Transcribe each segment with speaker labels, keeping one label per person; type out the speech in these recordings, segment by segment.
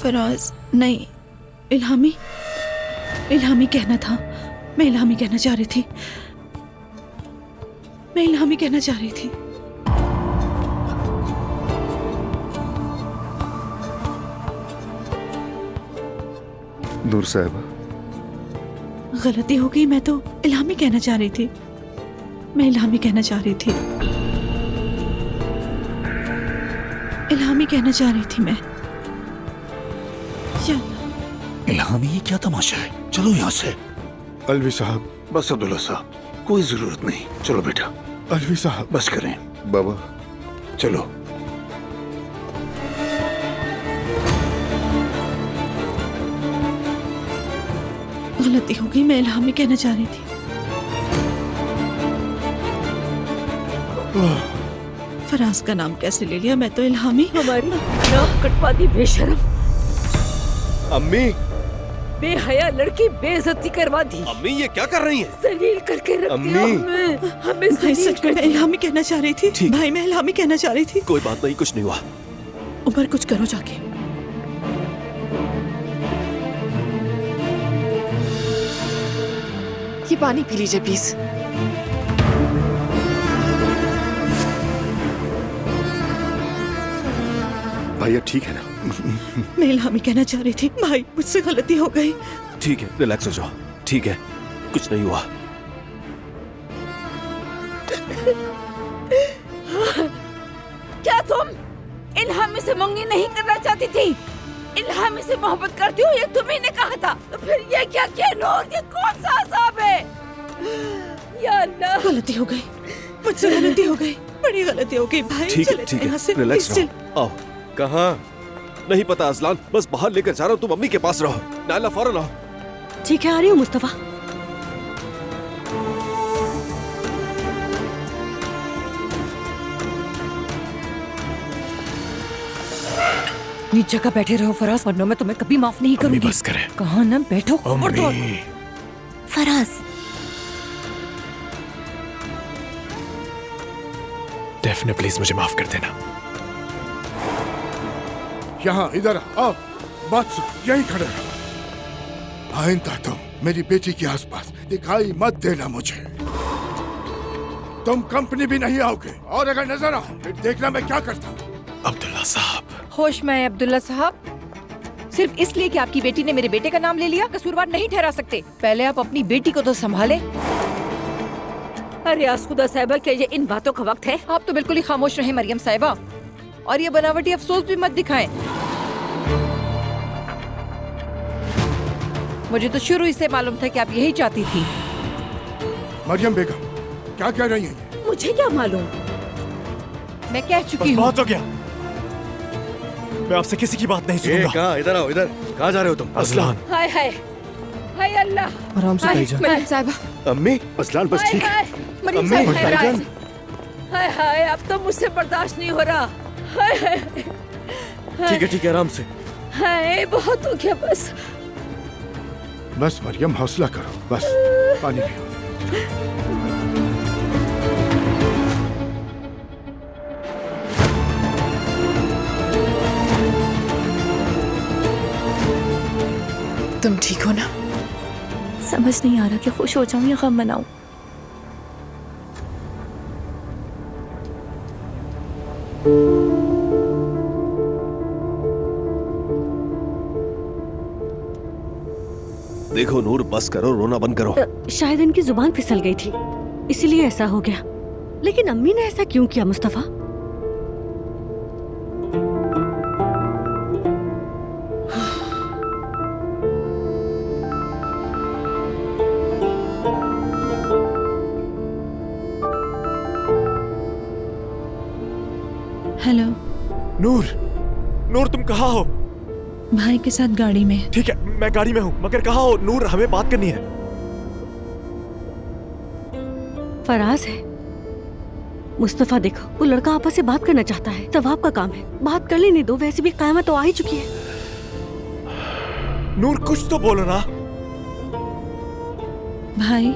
Speaker 1: फराज नहीं, इल्हामी कहना था। मैं इल्हामी कहना चाह रही थी।
Speaker 2: नूर साहिबा,
Speaker 1: गलती हो गई। मैं तो इल्हामी कहना चाह रही थी। इल्हामी कहना चाह रही थी मैं।
Speaker 3: इल्हामी, ये क्या तमाशा है? चलो यहाँ से।
Speaker 2: अलवी साहब।
Speaker 3: बस अब्दुल्ला साहब, कोई जरूरत नहीं। चलो बेटा।
Speaker 2: अलवी साहब।
Speaker 3: बस करें
Speaker 2: बाबा।
Speaker 3: चलो।
Speaker 1: गलती हो गई। मैं इल्हामी कहना चाह रही थी। फराज का नाम कैसे ले लिया? मैं तो इल्हामी।
Speaker 4: हमारी नाक कटवा दी बेशरम।
Speaker 5: अम्मी,
Speaker 4: बेहया लड़की बेइज्जती करवा दी।
Speaker 5: अम्मी ये क्या कर रही हैं?
Speaker 4: जलील करके रख दिया हमें
Speaker 1: भाई सच में मैं इल्हामी कहना चाह रही थी। भाई मैं इल्हामी कहना चाह रही थी।
Speaker 5: कोई बात नहीं, कुछ नहीं हुआ।
Speaker 1: ऊपर कुछ करो जाके।
Speaker 6: ये पानी पी लीजिए प्लीज।
Speaker 2: भैया ठीक है ना?
Speaker 1: मैं इल्हामी कहना चाह रही थी। भाई मुझसे गलती हो गई।
Speaker 5: ठीक है, रिलैक्स हो जाओ। ठीक है, कुछ नहीं हुआ।
Speaker 4: क्या तुम इल्हामी से मंगनी नहीं करना चाहती थी? इल्हामी से मोहब्बत करती हो ये तुम्ही ने कहा था। तो फिर ये क्या किया नूर? ये कौन सा अज़ाब है? या अल्लाह,
Speaker 1: गलती हो गई। मुझसे गलती हो गई। बड़ी गलती हो गई भाई।
Speaker 5: ठीक है, रिलैक्स रहो। आओ।
Speaker 2: कहाँ?
Speaker 5: नहीं पता अजलान, बस बाहर लेकर जा रहा हूँ। तुम अम्मी के पास रहो। नायला फौरन आओ।
Speaker 7: ठीक है, आ रही हूँ मुस्तफा। अपनी जगह बैठे रहो फराज, वरना मैं तुम्हें कभी माफ नहीं करूंगी।
Speaker 3: बस करें।
Speaker 7: कहाँ ना बैठो।
Speaker 6: फराज,
Speaker 3: डेफिने प्लीज मुझे माफ कर देना।
Speaker 2: यहाँ इधर आओ। बात सुन, यही खड़े रहो। आइंदा तुम मेरी बेटी के आसपास दिखाई मत देना मुझे। तुम कंपनी भी नहीं आओगे, और अगर नजर आओ फिर देखना मैं क्या करता हूँ।
Speaker 3: अब्दुल्ला साहब।
Speaker 7: होश में है अब्दुल्ला साहब। सिर्फ इसलिए कि आपकी बेटी ने मेरे बेटे का नाम ले लिया कसूरवार नहीं ठहरा सकते। पहले आप अपनी बेटी को तो संभाले।
Speaker 4: अरे आसुदा साहिबा, क्या ये इन बातों का वक्त है?
Speaker 7: आप तो बिल्कुल ही खामोश रहे मरियम साहिबा, और ये बनावटी अफसोस भी मत दिखाएं। मुझे तो शुरू ही से मालूम था कि आप यही चाहती थी।
Speaker 2: मरियम बेगम, क्या कह रही है?
Speaker 4: मुझे क्या मालूम?
Speaker 7: मैं कह चुकी हूँ।
Speaker 3: बहुत हो गया, मैं आपसे किसी की बात नहीं सुनूंगा।
Speaker 5: कहाँ? इधर आओ। इधर कहाँ जा रहे हो तुम?
Speaker 3: अजलान।
Speaker 4: हाय हाय हाय अल्लाह।
Speaker 5: आराम से भाईजान।
Speaker 7: मरियम साहिबा।
Speaker 5: अम्मी,
Speaker 2: अजलान बस ठीक है।
Speaker 7: मरियम
Speaker 5: अम्मी,
Speaker 7: साहिबा।
Speaker 5: भाईजान।
Speaker 4: हाय हाय, अब तो मुझसे बर्दाश्त नहीं हो रहा। हाय हाय
Speaker 5: ठीक है, आराम से।
Speaker 4: हाय, बहुत हो गया।
Speaker 2: बस मरियम हौसला करो, बस पानी पियो।
Speaker 6: तुम ठीक हो ना?
Speaker 8: समझ नहीं आ रहा कि खुश हो जाऊं या गम मनाऊं।
Speaker 5: देखो नूर, बस करो, रोना बंद करो।
Speaker 7: शायद इनकी जुबान फिसल गई थी, इसीलिए ऐसा हो गया। लेकिन अम्मी ने ऐसा क्यों किया मुस्तफा?
Speaker 1: हेलो।
Speaker 3: नूर तुम कहाँ हो?
Speaker 1: भाई के साथ गाड़ी में।
Speaker 3: ठीक है, मैं गाड़ी में हूँ, मगर कहाँ हो? नूर, हमें बात करनी है।
Speaker 7: फराज है। मुस्तफा देखो, वो लड़का आपस से बात करना चाहता है, सवाब का काम है, बात कर लेने दो। वैसे भी क़यामत तो आ ही चुकी है।
Speaker 3: नूर कुछ तो बोलो ना।
Speaker 1: भाई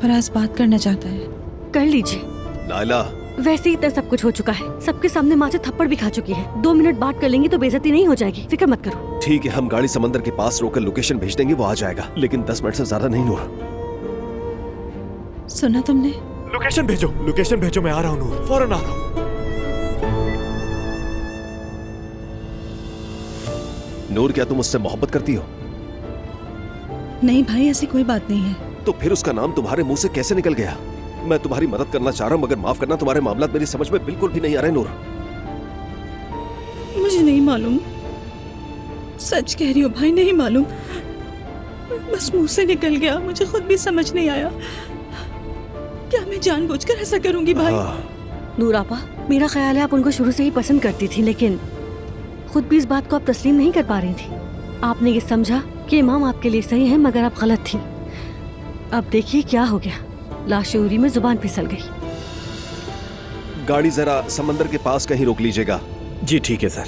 Speaker 1: फराज बात करना चाहता है।
Speaker 7: कर लीजिए।
Speaker 5: नायला,
Speaker 7: वैसे ही इतना सब कुछ हो चुका है, सबके सामने माँ से थप्पड़ भी खा चुकी है। 2 मिनट बात कर लेंगी तो बेइज्जती नहीं हो जाएगी, फिक्र मत करो।
Speaker 5: ठीक है, हम गाड़ी समंदर के पास रोककर लोकेशन भेज देंगे, वो आ जाएगा, लेकिन 10 मिनट से ज्यादा नहीं नूर।
Speaker 1: सुना तुमने?
Speaker 3: लोकेशन भेजो, मैं आ रहा हूँ नूर, फौरन आ रहा हूँ।
Speaker 5: नूर, क्या तुम उससे मोहब्बत करती हो?
Speaker 1: नहीं भाई, ऐसी कोई बात नहीं है।
Speaker 5: तो फिर उसका नाम तुम्हारे मुंह से कैसे निकल गया? मैं तुम्हारी मदद करना चाह रहा हूँ, मगर माफ करना, तुम्हारे मामला मेरी समझ में बिल्कुल भी नहीं आ रहे नूर।
Speaker 1: मुझे नहीं मालूम, सच कह रही हूँ भाई, नहीं मालूम, बस मुंह से निकल गया, मुझे खुद भी समझ नहीं आया। क्या मैं जानबूझकर ऐसा करूंगी भाई?
Speaker 7: नूर आपा, मेरा ख्याल है आप उनको शुरू से ही पसंद करती थी, लेकिन खुद भी इस बात को आप तस्लीम नहीं कर पा रही थी। आपने ये समझा कि इमाम आपके लिए सही है, मगर आप गलत थी। अब देखिए क्या हो गया, लाशूरी में जुबान फिसल गई।
Speaker 5: गाड़ी जरा समंदर के पास कहीं रोक लीजिएगा।
Speaker 3: जी ठीक है सर।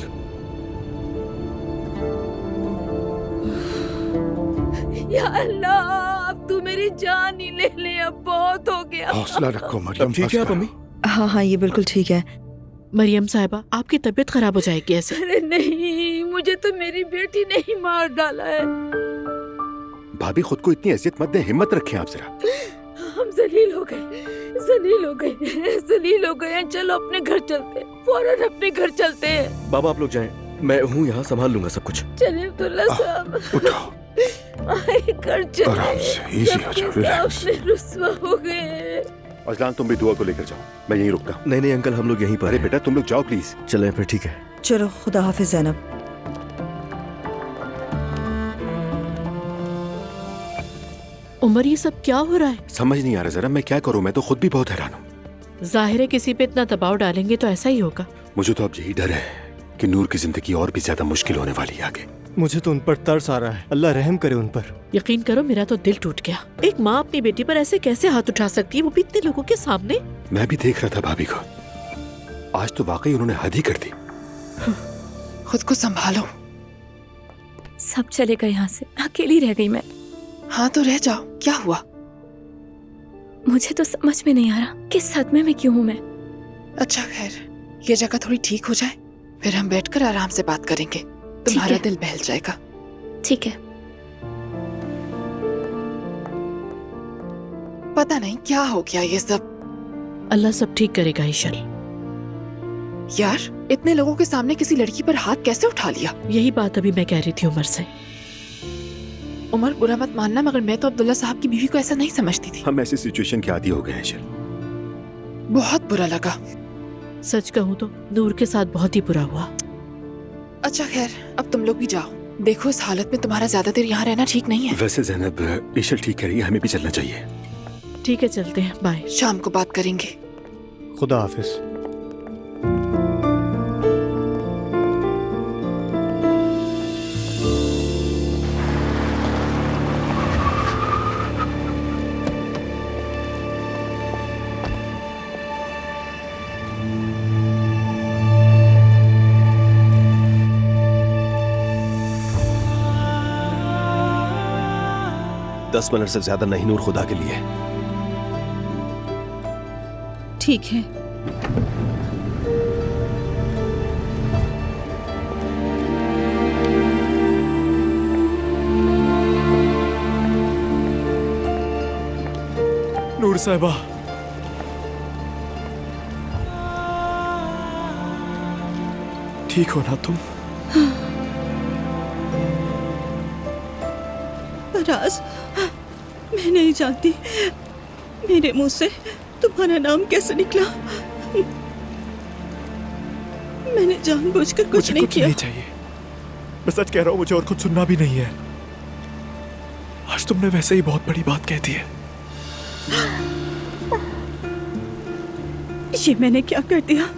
Speaker 4: या अल्लाह, अब तू मेरी जान ही ले ले, अब बहुत हो गया।
Speaker 2: हौसला रखो मरियम।
Speaker 3: ठीक है आप अम्मी?
Speaker 9: हाँ हाँ, ये बिल्कुल ठीक है। मरियम साहिबा, आपकी तबीयत खराब हो जाएगी ऐसे।
Speaker 4: अरे नहीं, मुझे तो मेरी बेटी ने ही मार डाला है।
Speaker 2: भाभी, खुद को इतनी अजियत मत दे, हिम्मत रखें आप जरा।
Speaker 4: हम जलील हो गए, जलील हो गए। चलो अपने घर चलते, फौरन अपने घर चलते हैं।
Speaker 3: बाबा आप लोग जाएं, मैं हूँ यहाँ, संभाल लूंगा सब कुछ।
Speaker 4: चलिए अब्दुल्ला साहब,
Speaker 2: उठो,
Speaker 4: आए घर चले।
Speaker 2: आराम से, इजी हो जाओ, रिलैक्स।
Speaker 4: रुस्वा हो गए।
Speaker 10: अजलान, तुम भी दुआ को लेकर जाओ, मैं यहीं रुकता हूँ।
Speaker 3: नहीं अंकल, हम लोग यहीं पर।
Speaker 10: अरे बेटा, तुम लोग जाओ प्लीज।
Speaker 3: चलें फिर, ठीक है।
Speaker 9: चलो, खुदा हाफिज ज़ैनब। उमर, ये सब क्या हो रहा है?
Speaker 10: समझ नहीं आ रहा जरा, मैं क्या करूँ, मैं तो खुद भी बहुत हैरान हूँ।
Speaker 9: जाहिर है किसी पे इतना दबाव डालेंगे तो ऐसा ही होगा।
Speaker 10: मुझे तो अब यही डर है कि नूर की जिंदगी और भी ज्यादा मुश्किल होने वाली है आगे।
Speaker 3: मुझे तो उन पर तरस आ रहा है, अल्लाह रहम करे उन पर।
Speaker 9: यकीन करो, मेरा तो दिल टूट गया। एक माँ अपनी बेटी पर ऐसे कैसे हाथ उठा सकती है, वो भी इतने लोगों के सामने।
Speaker 10: मैं भी देख रहा था भाभी को, आज तो वाकई उन्होंने हद ही कर दी।
Speaker 6: खुद को संभालो।
Speaker 8: सब चले गए यहाँ से, अकेली रह गई मैं।
Speaker 6: हाँ तो रह जाओ, क्या हुआ?
Speaker 8: मुझे तो समझ में नहीं आ रहा कि सदमे में क्यों हूँ मैं।
Speaker 6: अच्छा खैर, ये जगह थोड़ी ठीक हो जाए, फिर हम बैठकर आराम से बात करेंगे, तुम्हारा दिल बहल जाएगा।
Speaker 8: ठीक है।
Speaker 6: पता नहीं क्या हो गया ये सब।
Speaker 9: अल्लाह सब ठीक करेगा ईशा।
Speaker 6: यार, इतने लोगों के सामने किसी लड़की पर हाथ कैसे उठा लिया?
Speaker 9: यही बात अभी मैं कह रही थी उमर से।
Speaker 6: उमर, बुरा मत मानना, मगर मैं तो अब्दुल्ला साहब की बीवी को ऐसा नहीं समझती थी।
Speaker 10: हम ऐसी सिचुएशन के आदी हो गए हैं शर।
Speaker 6: बहुत बुरा लगा।
Speaker 9: सच कहूँ तो नूर के साथ बहुत ही बुरा हुआ।
Speaker 6: अच्छा खैर, अब तुम लोग भी जाओ। देखो, इस हालत में तुम्हारा ज्यादा देर यहाँ रहना ठीक नहीं है।
Speaker 10: वैसे ज़ैनब, ईशल ठीक कह रही है, हमें भी चलना चाहिए।
Speaker 9: ठीक है, चलते हैं, बाय।
Speaker 6: शाम को बात करेंगे।
Speaker 3: खुदा हाफिज।
Speaker 5: दस मिनट से ज्यादा नहीं नूर, खुदा के लिए।
Speaker 1: ठीक है।
Speaker 3: नूर साहिबा, ठीक हो ना तुम?
Speaker 1: फराज, मैं नहीं जानती मेरे मुंह से तुम्हारा नाम कैसे निकला। मैंने जानबूझकर कुछ नहीं किया।
Speaker 3: नहीं चाहिए, मैं सच कह रहा हूँ, मुझे और कुछ सुनना भी नहीं है। आज तुमने वैसे ही बहुत बड़ी बात कह दी है।
Speaker 1: ये मैंने क्या कर दिया?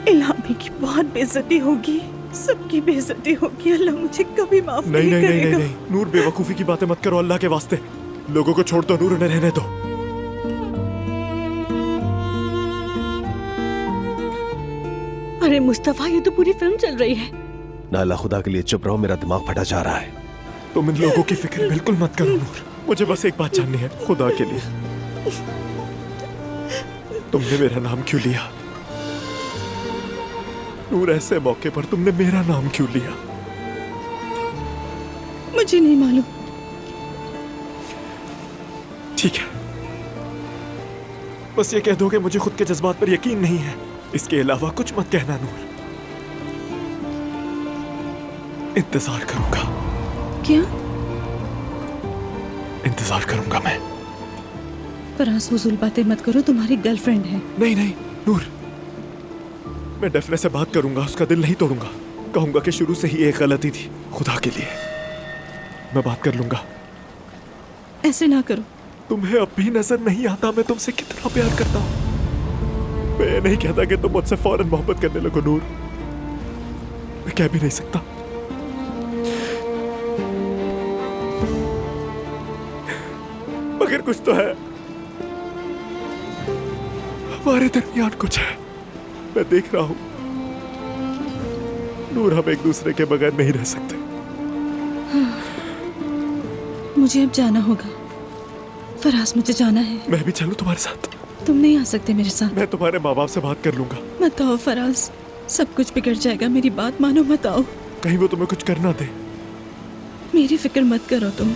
Speaker 1: इल्हामी की बहुत बेइज्जती होगी, सबकी बेइज्जती होगी। अल्लाह मुझे कभी माफ नहीं करेगा।
Speaker 3: नहीं, नूर, बेवकूफी की बातें मत करो, अल्लाह के वास्ते। लोगों को छोड़ दो नूर, उन्हें रहने दो।
Speaker 7: अरे मुस्तफा, ये तो पूरी फिल्म चल रही है।
Speaker 5: नाला, खुदा के लिए चुप रहो, मेरा दिमाग फटा जा रहा है।
Speaker 3: तुम इन लोगों की फिक्र बिल्कुल मत करो नूर, मुझे बस एक बात जाननी है, खुदा के लिए। तुमने मेरा नाम क्यों लिया? नूर, ऐसे मौके पर तुमने मेरा नाम क्यों लिया?
Speaker 1: मुझे नहीं मालूम।
Speaker 3: ठीक है, बस ये कह दो कि मुझे खुद के जज्बात पर यकीन नहीं है। इसके अलावा कुछ मत कहना नूर। इंतजार करूंगा।
Speaker 1: क्या?
Speaker 3: इंतजार करूंगा मैं।
Speaker 1: फराज, फजूल बातें मत करो, तुम्हारी गर्लफ्रेंड है।
Speaker 3: नहीं नहीं नूर, मैं डेफने से बात करूंगा, उसका दिल नहीं तोड़ूंगा। कहूंगा कि शुरू से ही एक गलती थी, खुदा के लिए मैं बात कर लूंगा।
Speaker 1: ऐसे ना करो।
Speaker 3: तुम्हें अब भी नजर नहीं आता मैं तुमसे कितना प्यार करता हूं। मैं ये नहीं कहता कि तुम मुझसे फौरन मोहब्बत करने लगो नूर, मैं कह भी नहीं सकता। मगर कुछ तो है, हमारे दरमियान कुछ है। मैं देख रहा हूं नूर, हम एक दूसरे के बगैर नहीं रह सकते।
Speaker 1: मुझे अब जाना होगा। फराज, मुझे जाना है।
Speaker 3: मैं भी चलूं तुम्हारे साथ?
Speaker 1: तुम नहीं आ सकते मेरे साथ।
Speaker 3: मैं तुम्हारे माँ बाप से बात कर लूंगा।
Speaker 1: मत आओ फराज, सब कुछ बिगड़ जाएगा। मेरी बात मानो, मत आओ।
Speaker 3: कहीं वो तुम्हें कुछ करना दे।
Speaker 1: मेरी फिक्र मत करो तुम,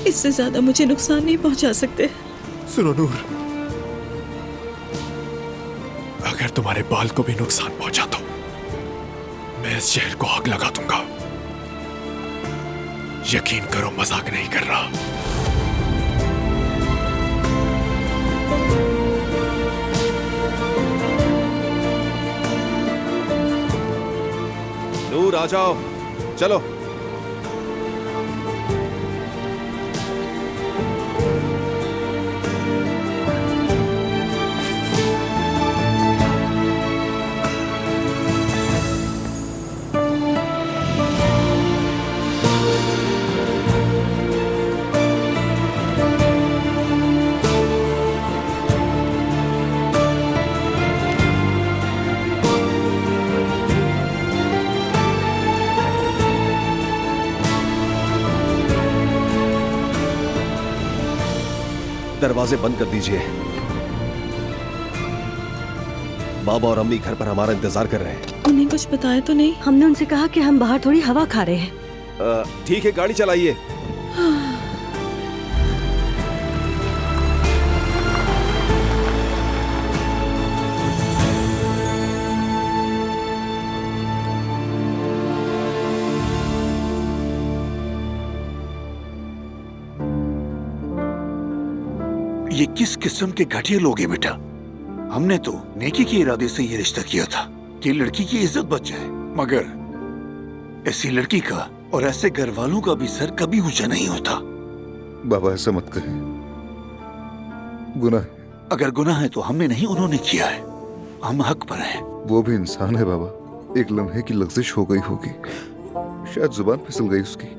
Speaker 1: इससे ज्यादा मुझे नुकसान नहीं पहुंचा सकते।
Speaker 3: सुनो नूर, अगर तुम्हारे बाल को भी नुकसान पहुंचा तो मैं इस शहर को आग लगा दूंगा। यकीन करो, मजाक नहीं कर रहा।
Speaker 5: नूर, आ जाओ, चलो। दरवाजे बंद कर दीजिए। बाबा और अम्मी घर पर हमारा इंतजार कर रहे हैं।
Speaker 1: उन्हें कुछ बताया तो नहीं?
Speaker 7: हमने उनसे कहा कि हम बाहर थोड़ी हवा खा रहे हैं।
Speaker 5: ठीक है, गाड़ी चलाइए।
Speaker 11: ये किस किस्म के घटिया लोग हैं बेटा? हमने तो नेकी के इरादे से ये रिश्ता किया था कि लड़की की इज्जत बच जाए, मगर ऐसी लड़की का और ऐसे घर वालों का भी सर कभी ऊंचा नहीं होता।
Speaker 2: बाबा, ऐसा मत कहें, गुनाह है।
Speaker 11: अगर गुनाह है तो हमने नहीं, उन्होंने किया है। हम हक पर हैं।
Speaker 2: वो भी इंसान है बाबा, एक लम्हे की लग़्ज़िश हो गई होगी, शायद जुबान फिसल गई उसकी।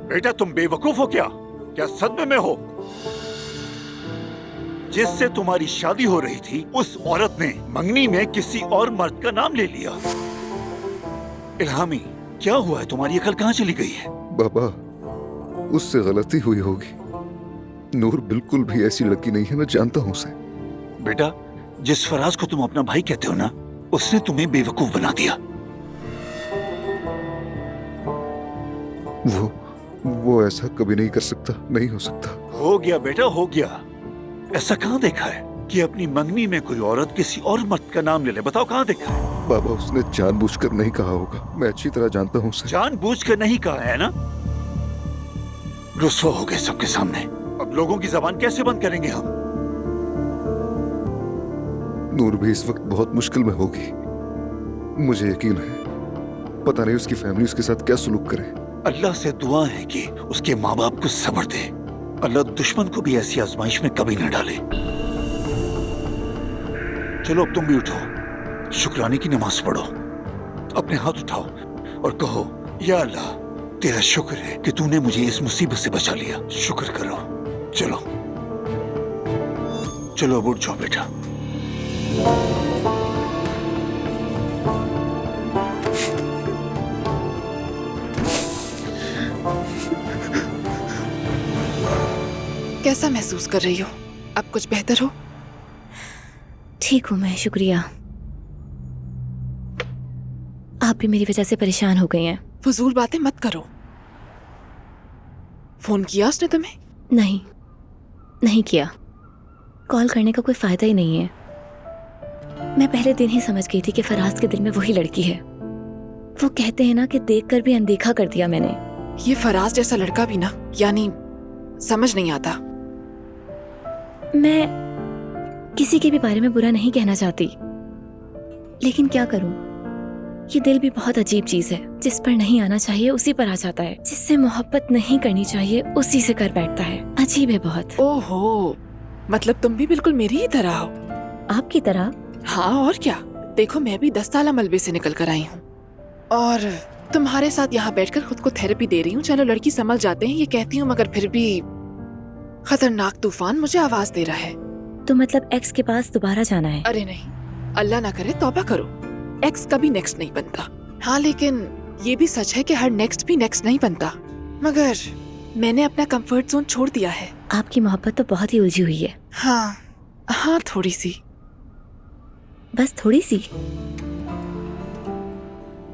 Speaker 11: बेटा, तुम बेवकूफ हो क्या? क्या सदमे में हो? जिससे तुम्हारी शादी हो रही थी उस औरत ने मंगनी में किसी और मर्द का नाम ले लिया। इल्हामी, क्या हुआ है? तुम्हारी अकल कहाँ चली गई है?
Speaker 2: बाबा, उससे गलती हुई होगी। नूर बिल्कुल भी ऐसी लड़की नहीं है, मैं जानता हूँ उसे।
Speaker 11: बेटा, जिस फराज को तुम अपना भाई कहते हो ना, उसने तुम्हें बेवकूफ बना दिया।
Speaker 2: वो ऐसा कभी नहीं कर सकता, नहीं हो सकता।
Speaker 11: हो गया बेटा, हो गया। ऐसा कहाँ देखा है कि अपनी मंगनी में कोई औरत किसी और मर्द का नाम ले ले? बताओ, कहाँ देखा है?
Speaker 2: बाबा, उसने जानबूझकर नहीं कहा होगा, मैं अच्छी तरह जानता हूँ उसे।
Speaker 11: जानबूझकर नहीं कहा है ना? रुस्वा हो गए सबके सामने। अब लोगों की जबान कैसे बंद करेंगे हम?
Speaker 2: नूर भी इस वक्त बहुत मुश्किल में होगी, मुझे यकीन है। पता नहीं उसकी फैमिली उसके साथ क्या सुलूक करे।
Speaker 11: अल्लाह से दुआ है कि उसके माँ बाप को सब्र दे। अल्लाह दुश्मन को भी ऐसी आजमाइश में कभी न डाले। चलो, अब तुम भी उठो, शुक्राने की नमाज पढ़ो, अपने हाथ उठाओ और कहो, या अल्लाह, तेरा शुक्र है कि तूने मुझे इस मुसीबत से बचा लिया। शुक्र करो। चलो चलो, अब उठ जाओ बेटा।
Speaker 6: कैसा महसूस कर रही हो? अब कुछ बेहतर हो?
Speaker 8: ठीक हूँ मैं, शुक्रिया। आप भी मेरी वजह से परेशान हो गई हैं।
Speaker 6: फजूल बातें मत करो। फोन किया उसने तुम्हें?
Speaker 8: नहीं, नहीं किया। कॉल करने का कोई फायदा ही नहीं है। मैं पहले दिन ही समझ गई थी कि फराज के दिल में वही लड़की है। वो कहते हैं ना कि देखकर भी अनदेखा कर दिया मैंने।
Speaker 6: ये फराज जैसा लड़का भी ना, यानी समझ नहीं आता।
Speaker 8: मैं किसी के भी बारे में बुरा नहीं कहना चाहती, लेकिन क्या करूं? ये दिल भी बहुत अजीब चीज है। जिस पर नहीं आना चाहिए उसी पर आ जाता है। जिससे मोहब्बत नहीं करनी चाहिए उसी से कर बैठता है। अजीब है बहुत।
Speaker 6: ओहो, मतलब तुम भी बिल्कुल मेरी ही तरह हो।
Speaker 8: आपकी तरह?
Speaker 6: हाँ और क्या। देखो, मैं भी 10 साल मलबे से निकल कर आई हूँ और तुम्हारे साथ यहाँ बैठकर खुद को थेरेपी दे रही हूँ। चलो लड़की संभल जाते हैं ये कहती हूँ, मगर फिर भी खतरनाक तूफान मुझे आवाज दे रहा है।
Speaker 8: तो मतलब एक्स के पास दोबारा जाना है?
Speaker 6: अरे नहीं, अल्लाह ना करे, तौबा करो। एक्स कभी नेक्स्ट नहीं बनता। हाँ, लेकिन ये भी सच है कि हर नेक्स्ट भी नेक्स्ट नहीं बनता। मगर मैंने अपना कंफर्ट जोन छोड़ दिया है।
Speaker 8: आपकी मोहब्बत तो बहुत ही उलझी हुई है।
Speaker 6: हाँ हाँ, थोड़ी सी,
Speaker 8: बस थोड़ी सी।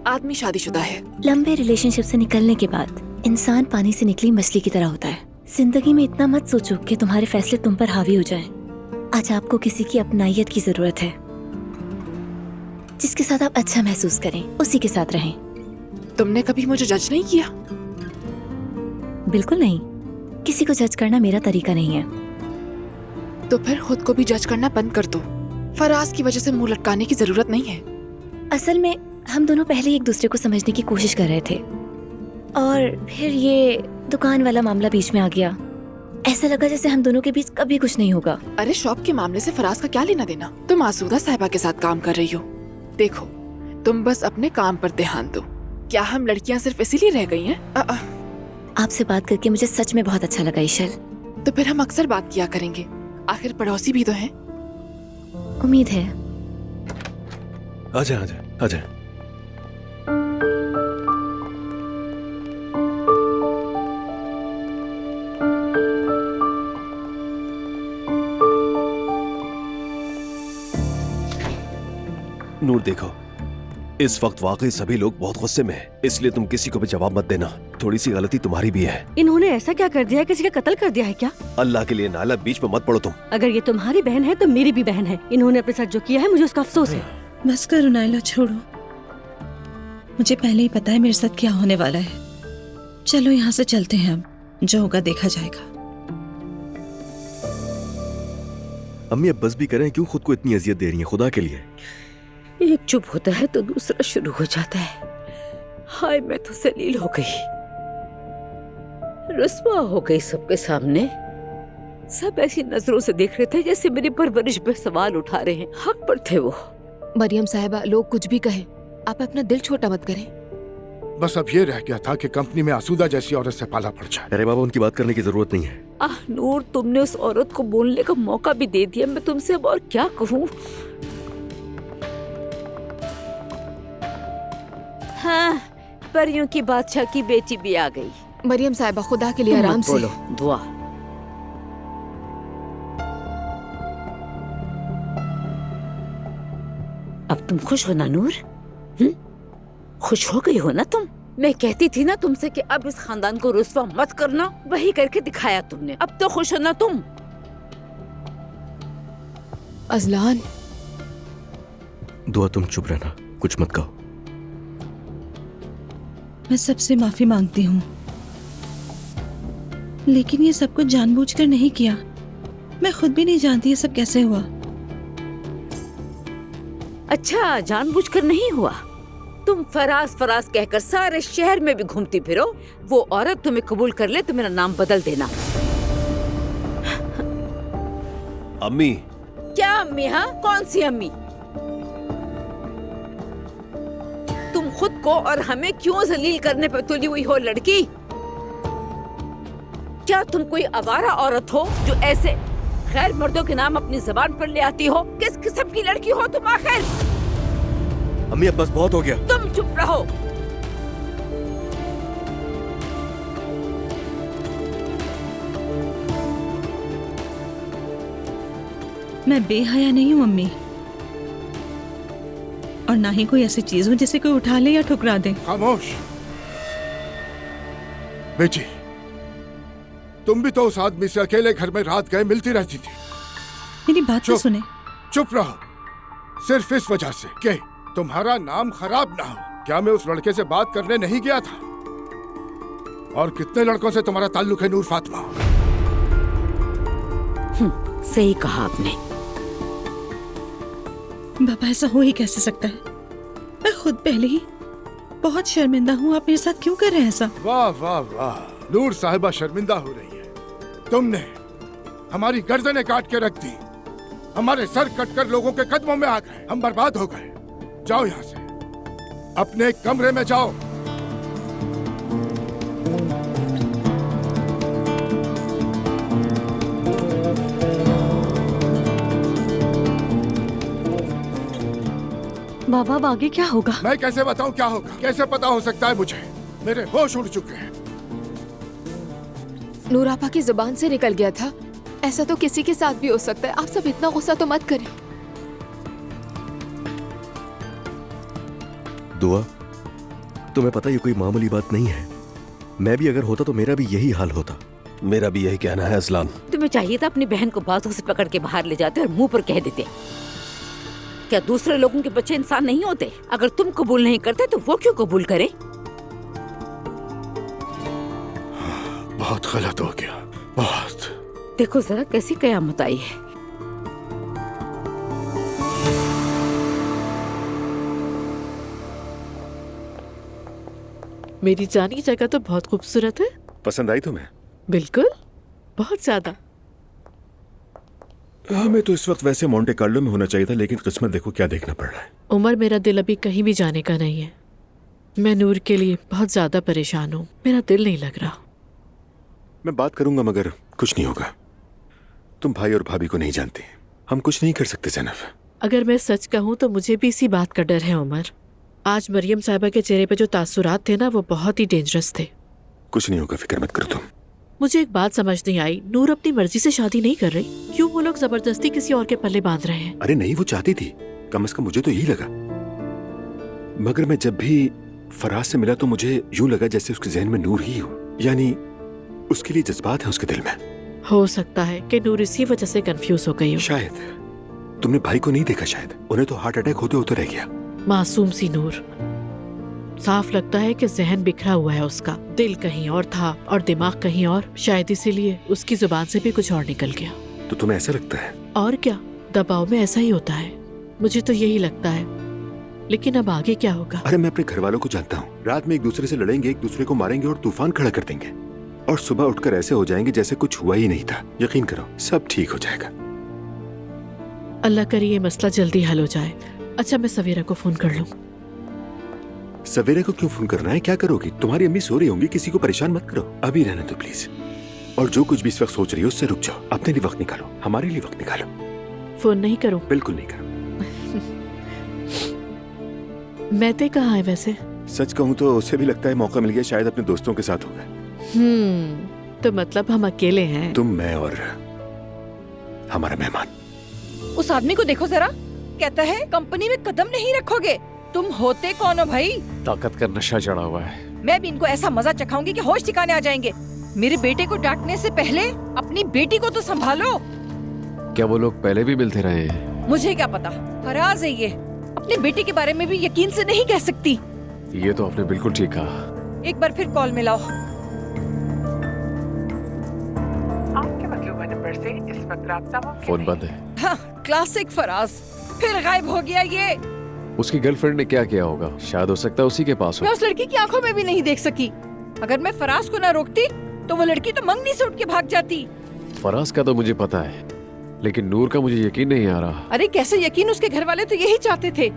Speaker 6: आदमी शादीशुदा है।
Speaker 8: लंबे रिलेशनशिप से निकलने के बाद इंसान पानी से निकली मछली की तरह होता है। जिंदगी में इतना मत सोचो कि तुम्हारे फैसले तुम पर हावी हो जाएं। आज आपको किसी की अपनाइयत की जरूरत है। जिसके साथ आप अच्छा महसूस करें उसी के साथ रहें।
Speaker 6: तुमने कभी मुझे जज नहीं किया?
Speaker 8: बिल्कुल नहीं। किसी को जज करना मेरा तरीका नहीं है।
Speaker 6: तो फिर खुद को भी जज करना बंद कर दो। फराज की वजह से मुंह लटकाने की जरूरत नहीं है।
Speaker 8: असल में हम दोनों पहले एक दूसरे को समझने की कोशिश कर रहे थे और फिर ये दुकान वाला मामला बीच में आ गया। ऐसा लगा जैसे हम दोनों के बीच कभी कुछ नहीं होगा।
Speaker 6: अरे शॉप के मामले से फराज का क्या लेना देना? तुम आसूदा साहिबा के साथ काम कर रही हो। देखो, तुम बस अपने काम पर ध्यान दो। क्या हम लड़कियां सिर्फ इसीलिए रह गई हैं?
Speaker 8: आपसे बात करके मुझे सच में बहुत अच्छा लगा ईशल।
Speaker 6: तो फिर हम अक्सर बात किया करेंगे, आखिर पड़ोसी भी तो हैं।
Speaker 8: उम्मीद है।
Speaker 5: आजा आजा आजा। नूर देखो, इस वक्त वाकई सभी लोग बहुत गुस्से में हैं, इसलिए तुम किसी को भी जवाब मत देना। थोड़ी सी गलती तुम्हारी भी है।
Speaker 7: इन्होंने ऐसा क्या कर दिया है? किसी का कत्ल कर दिया है क्या?
Speaker 5: अल्लाह के लिए नाला, बीच में मत पड़ो तुम।
Speaker 7: अगर ये तुम्हारी बहन है तो मेरी भी बहन है। इन्होंने अपने साथ जो किया है मुझे उसका अफसोस है।
Speaker 1: बस करो नाइला, छोड़ो। मुझे पहले ही पता है मेरे साथ क्या होने वाला है। चलो यहाँ से चलते हैं, अब जो होगा देखा जाएगा।
Speaker 3: अम्मी अब बस भी करें, क्यों खुद को इतनी अजियत दे रही हैं? खुदा के लिए।
Speaker 4: एक चुप होता है तो दूसरा शुरू हो जाता है। हाय, मैं तो जलील हो गई, रुस्वा हो गई सबके सामने। सब ऐसी नजरों से देख रहे थे जैसे मेरी परवरिश पे सवाल उठा रहे हैं। हक पर थे वो।
Speaker 12: मरियम साहिबा, लोग कुछ भी कहें, आप अपना दिल छोटा मत करें।
Speaker 2: बस अब ये रह गया था कि कंपनी में आसूदा जैसी औरत से पाला पड़ जाए।
Speaker 3: अरे बाबा, उनकी बात करने की जरूरत नहीं है।
Speaker 4: नूर, तुमने उस औरत को बोलने का मौका भी दे दिया। मैं तुमसे अब और क्या कहूँ? हाँ, परियों की बादशाह की बेटी भी आ गई।
Speaker 12: मरियम साहिबा, खुदा के लिए आराम से।
Speaker 4: बोलो दुआ। अब तुम खुश हो ना नूर? खुश हो गई हो ना तुम? मैं कहती थी ना तुमसे कि अब इस खानदान को रुस्वा मत करना, वही करके दिखाया तुमने। अब तो खुश हो ना तुम?
Speaker 12: अजलान,
Speaker 3: दुआ, तुम चुप रहना, कुछ मत कहो।
Speaker 1: मैं सबसे माफी मांगती हूँ, लेकिन ये सब कुछ जानबूझकर नहीं किया। मैं खुद भी नहीं जानती ये सब कैसे हुआ।
Speaker 4: अच्छा, जानबूझकर नहीं हुआ? तुम फराज फराज कहकर सारे शहर में भी घूमती फिरो। वो औरत तुम्हें कबूल कर ले तो मेरा नाम बदल देना।
Speaker 5: अम्मी।
Speaker 4: क्या अम्मी? हाँ, कौन सी अम्मी? तुम खुद को और हमें क्यों जलील करने पर तुली हुई हो लड़की? क्या तुम कोई आवारा औरत हो जो ऐसे गैर मर्दों के नाम अपनी जबान पर ले आती हो? किस किस्म की लड़की हो तुम आखिर?
Speaker 3: अम्मी, अब बस बहुत हो गया।
Speaker 4: तुम चुप रहो।
Speaker 1: मैं बेहया नहीं हूँ अम्मी। और ना ही कोई ऐसी चीज हो जिसे कोई उठा ले या ठुकरा दे।
Speaker 2: खामोश। बेटी, तुम भी तो उस आदमी से अकेले घर में रात गए मिलती रहती थी।
Speaker 1: मेरी बात तो
Speaker 2: चुप।
Speaker 1: सुने।
Speaker 2: चुप रहो, सिर्फ इस वजह से कि तुम्हारा नाम खराब ना हो। क्या मैं उस लड़के से बात करने नहीं गया था? और कितने लड़कों से तुम्हारा ताल्लुक है नूर फातिमा?
Speaker 4: सही कहा आपने।
Speaker 1: बाबा, ऐसा हो ही कैसे सकता है? मैं खुद पहले ही बहुत शर्मिंदा हूँ। आप मेरे साथ क्यों कर रहे हैं ऐसा?
Speaker 2: वाह वाह वाह, नूर साहिबा शर्मिंदा हो रही है। तुमने हमारी गर्दनें काट के रख दी, हमारे सर कटकर लोगों के कदमों में आ गए, हम बर्बाद हो गए। जाओ यहाँ से, अपने कमरे में जाओ।
Speaker 7: बाबा, अब आगे क्या होगा?
Speaker 2: मैं कैसे बताऊं क्या होगा? कैसे पता हो सकता है मुझे? मेरे होश उड़ चुके हैं।
Speaker 12: नूर आपा की जुबान से निकल गया था। ऐसा तो किसी के साथ भी हो सकता है। आप सब इतना गुस्सा तो मत करें।
Speaker 3: दुआ, तुम्हें पता ये कोई मामूली बात नहीं है। मैं भी अगर होता तो मेरा भी यही हाल होता।
Speaker 5: मेरा भी यही कहना है असलान।
Speaker 4: तुम्हें चाहिए था अपनी बहन को बातों से पकड़ के बाहर ले जाते और मुंह पर कह देते। क्या दूसरे लोगों के बच्चे इंसान नहीं होते? अगर तुम कबूल नहीं करते तो वो क्यों कबूल करे?
Speaker 2: बहुत गलत हो गया, बहुत।
Speaker 4: देखो जरा कैसी कयामत आई है।
Speaker 9: मेरी जानी जगह तो बहुत खूबसूरत है।
Speaker 10: पसंद आई तुम्हें?
Speaker 9: बिल्कुल, बहुत ज्यादा।
Speaker 3: हमें तो इस वक्त वैसे मोंटे कार्लो में होना चाहिए था, लेकिन किस्मत देखो क्या देखना पड़ रहा है।
Speaker 9: उमर, मेरा दिल अभी कहीं भी जाने का नहीं है। मैं नूर के लिए बहुत ज्यादा परेशान हूँ। मेरा दिल नहीं लग रहा।
Speaker 10: मैं बात करूंगा मगर कुछ नहीं होगा। तुम भाई और भाभी को नहीं जानती, हम कुछ नहीं कर सकते ज़ैनब।
Speaker 9: अगर मैं सच कहूँ तो मुझे भी इसी बात का डर है उमर। आज मरियम साहिबा के चेहरे पे जो तासुरात थे ना, वो बहुत ही डेंजरस थे।
Speaker 10: कुछ नहीं होगा, फिक्र मत करो तुम।
Speaker 9: मुझे एक बात समझ नहीं आई, नूर अपनी मर्जी से शादी नहीं कर रही, क्यों वो लोग जबरदस्ती किसी और के पल्ले बांध रहे हैं?
Speaker 10: अरे नहीं, वो चाहती थी, कम से कम मुझे तो यही लगा। मगर मैं जब भी फराज से मिला तो मुझे यूं लगा जैसे उसके जहन में नूर ही हो, यानी उसके लिए जज्बात हैं उसके दिल में।
Speaker 9: हो सकता है कि नूर इसी वजह से कंफ्यूज हो गई हो।
Speaker 10: शायद। तुमने भाई को नहीं देखा शायद, उन्हें तो हार्ट अटैक होते होते रह गया।
Speaker 9: मासूम सी नूर, साफ लगता है कि जहन बिखरा हुआ है उसका। दिल कहीं और था और दिमाग कहीं और, शायद इसीलिए उसकी जुबान से भी कुछ और निकल गया।
Speaker 10: तो तुम्हें ऐसा लगता है?
Speaker 9: और क्या, दबाव में ऐसा ही होता है। मुझे तो यही लगता है, लेकिन अब आगे क्या होगा?
Speaker 10: अरे मैं अपने घर वालों को जानता हूँ, रात में एक दूसरे से लड़ेंगे, एक दूसरे को मारेंगे और तूफान खड़ा कर देंगे, और सुबह उठकर ऐसे हो जाएंगे जैसे कुछ हुआ ही नहीं था। यकीन करो, सब ठीक हो जाएगा।
Speaker 9: अल्लाह करे ये मसला जल्दी हल हो जाए। अच्छा, मैं सवेरा को फोन कर लूं।
Speaker 10: सवेरे को क्यों फोन करना है? क्या करोगी? तुम्हारी अम्मी सो रही होंगी, किसी को परेशान मत करो। अभी रहने दो प्लीज। और जो कुछ भी इस वक्त सोच रही हो उससे रुक जाओ। अपने लिए वक्त निकालो, हमारे लिए वक्त निकालो।
Speaker 9: फोन नहीं करूं?
Speaker 10: बिल्कुल नहीं करो।
Speaker 9: मैते कहाँ है वैसे?
Speaker 10: सच कहूँ तो उसे भी लगता है मौका मिल गया, शायद अपने दोस्तों के साथ होगा।
Speaker 9: तो मतलब हम अकेले हैं?
Speaker 10: तुम, मैं और हमारा मेहमान।
Speaker 13: उस आदमी को देखो जरा, कहता है कंपनी में कदम नहीं रखोगे। तुम होते कौन हो भाई?
Speaker 5: ताकत का नशा चढ़ा हुआ है।
Speaker 13: मैं भी इनको ऐसा मजा चखाऊंगी कि होश ठिकाने आ जाएंगे। मेरे बेटे को डांटने से पहले अपनी बेटी को तो संभालो।
Speaker 5: क्या वो लोग पहले भी मिलते रहे हैं?
Speaker 13: मुझे क्या पता, फराज है ये। अपने बेटे के बारे में भी यकीन से नहीं कह सकती।
Speaker 5: ये तो आपने बिल्कुल ठीक कहा।
Speaker 13: एक बार फिर कॉल मिलाओ।
Speaker 14: आपके मतलूबा नंबर से इस वक्त राब्ता मुमकिन
Speaker 5: फोन बंद है।
Speaker 13: हाँ, क्लासिक फराज, फिर गायब हो गया ये।
Speaker 5: उसकी गर्लफ्रेंड ने क्या किया होगा? शायद हो सकता है उसी के पास हो।
Speaker 13: मैं उस लड़की की आंखों में भी नहीं देख सकी। अगर मैं फराज को ना रोकती तो वो लड़की तो मंगनी से उठ के भाग जाती।
Speaker 5: फराज का तो मुझे पता है, लेकिन नूर का मुझे यकीन नहीं आ रहा।
Speaker 13: अरे कैसे यकीन? उसके घर वाले तो यही चाहते थे।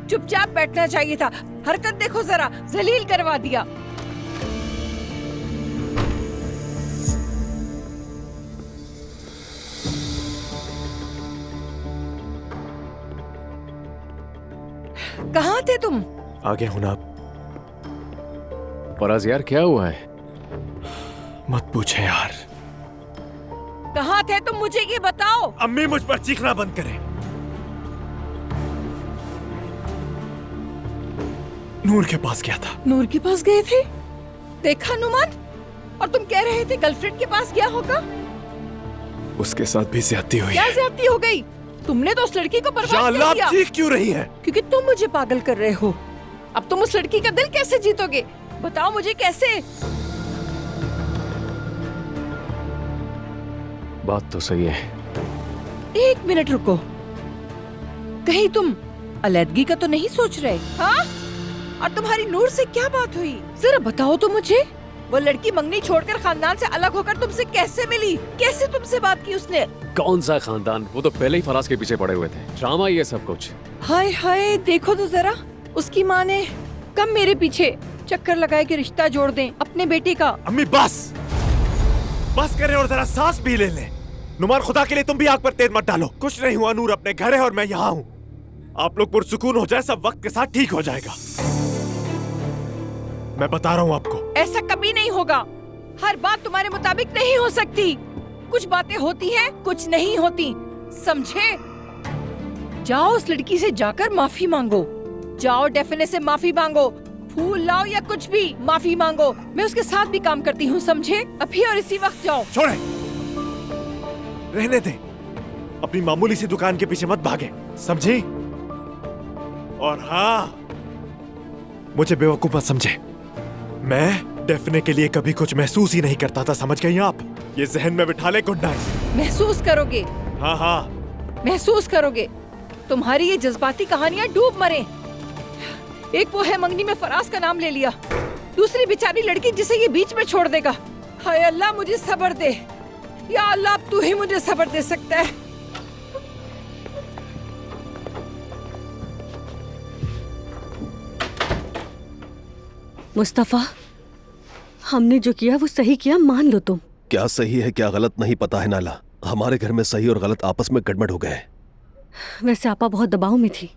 Speaker 13: चुपचाप बैठना चाहिए था। हरकत देखो जरा, जलील करवा दिया। कहाँ थे तुम?
Speaker 3: आ गया हूं ना।
Speaker 5: फराज यार, क्या हुआ है?
Speaker 3: मत पूछे यार।
Speaker 13: कहाँ थे तुम, मुझे ये बताओ।
Speaker 3: अम्मी मुझ पर चीखना बंद करें। नूर के पास गया था।
Speaker 13: नूर के पास गए थे? देखा नुमान? और तुम कह रहे थे गर्लफ्रेंड के पास गया होगा?
Speaker 3: उसके साथ भी ज्यादती हुई।
Speaker 13: क्या ज्यादती हो गई? तुमने तो उस लड़की को बर्बाद कर दिया।
Speaker 3: चीख क्यों रही है?
Speaker 13: क्योंकि तुम मुझे पागल कर रहे हो। अब तुम उस लड़की का दिल कैसे जीतोगे? बताओ मुझे कैसे?
Speaker 5: बात तो सही है।
Speaker 13: एक मिनट रुको, कहीं तुम अलैदगी का तो नहीं सोच रहे? हाँ? और तुम्हारी नूर से क्या बात हुई? जरा बताओ तो मुझे। वो लड़की मंगनी छोड़कर खानदान से अलग होकर तुमसे कैसे मिली? कैसे तुमसे बात की उसने?
Speaker 15: कौन सा खानदान? वो तो पहले ही फराज के पीछे पड़े हुए थे। ड्रामा ये सब कुछ।
Speaker 13: हाय हाय, देखो तो जरा, उसकी माँ ने कब मेरे पीछे चक्कर लगाए कि रिश्ता जोड़ दें अपने बेटे का।
Speaker 3: अम्मी बस करें और जरा सांस भी ले लें। नुमान, खुदा के लिए तुम भी आग पर तेल मत डालो। कुछ नहीं हुआ, नूर अपने घर है और मैं यहाँ हूँ। आप लोग पुरसुकून हो जाए, सब वक्त के साथ ठीक हो जाएगा। मैं बता रहा हूँ आपको।
Speaker 13: ऐसा कभी नहीं होगा। हर बात तुम्हारे मुताबिक नहीं हो सकती। कुछ बातें होती हैं, कुछ नहीं होती, समझे? जाओ उस लड़की से जाकर माफी मांगो। जाओ डेफिने से माफी मांगो। फूल लाओ या कुछ भी, माफी मांगो। मैं उसके साथ भी काम करती हूँ, समझे? अभी और इसी वक्त जाओ।
Speaker 3: छोड़े, रहने दे। अपनी मामूली सी दुकान के पीछे मत भागे, समझी? और हाँ, मुझे बेवकूफ मत समझे। मैं डेफिने के लिए कभी कुछ महसूस ही नहीं करता था, समझ गई आप? ये जहन में बिठा ले। Good night.
Speaker 13: महसूस करोगे?
Speaker 3: हाँ हाँ
Speaker 13: महसूस करोगे। तुम्हारी ये जज्बाती कहानियां डूब मरे। एक वो है मंगनी में फराज का नाम ले लिया, दूसरी बेचारी लड़की जिसे ये बीच में छोड़ देगा। हाय अल्लाह, मुझे सब्र दे। या अल्लाह, अब तू ही मुझे सब्र दे सकता है।
Speaker 7: मुस्तफा, हमने जो किया वो सही किया, मान लो तुम।
Speaker 5: क्या सही है क्या गलत नहीं पता है नाला। हमारे घर में सही और गलत आपस में गड़बड़ हो गए।
Speaker 7: वैसे आपा बहुत दबाव में थी,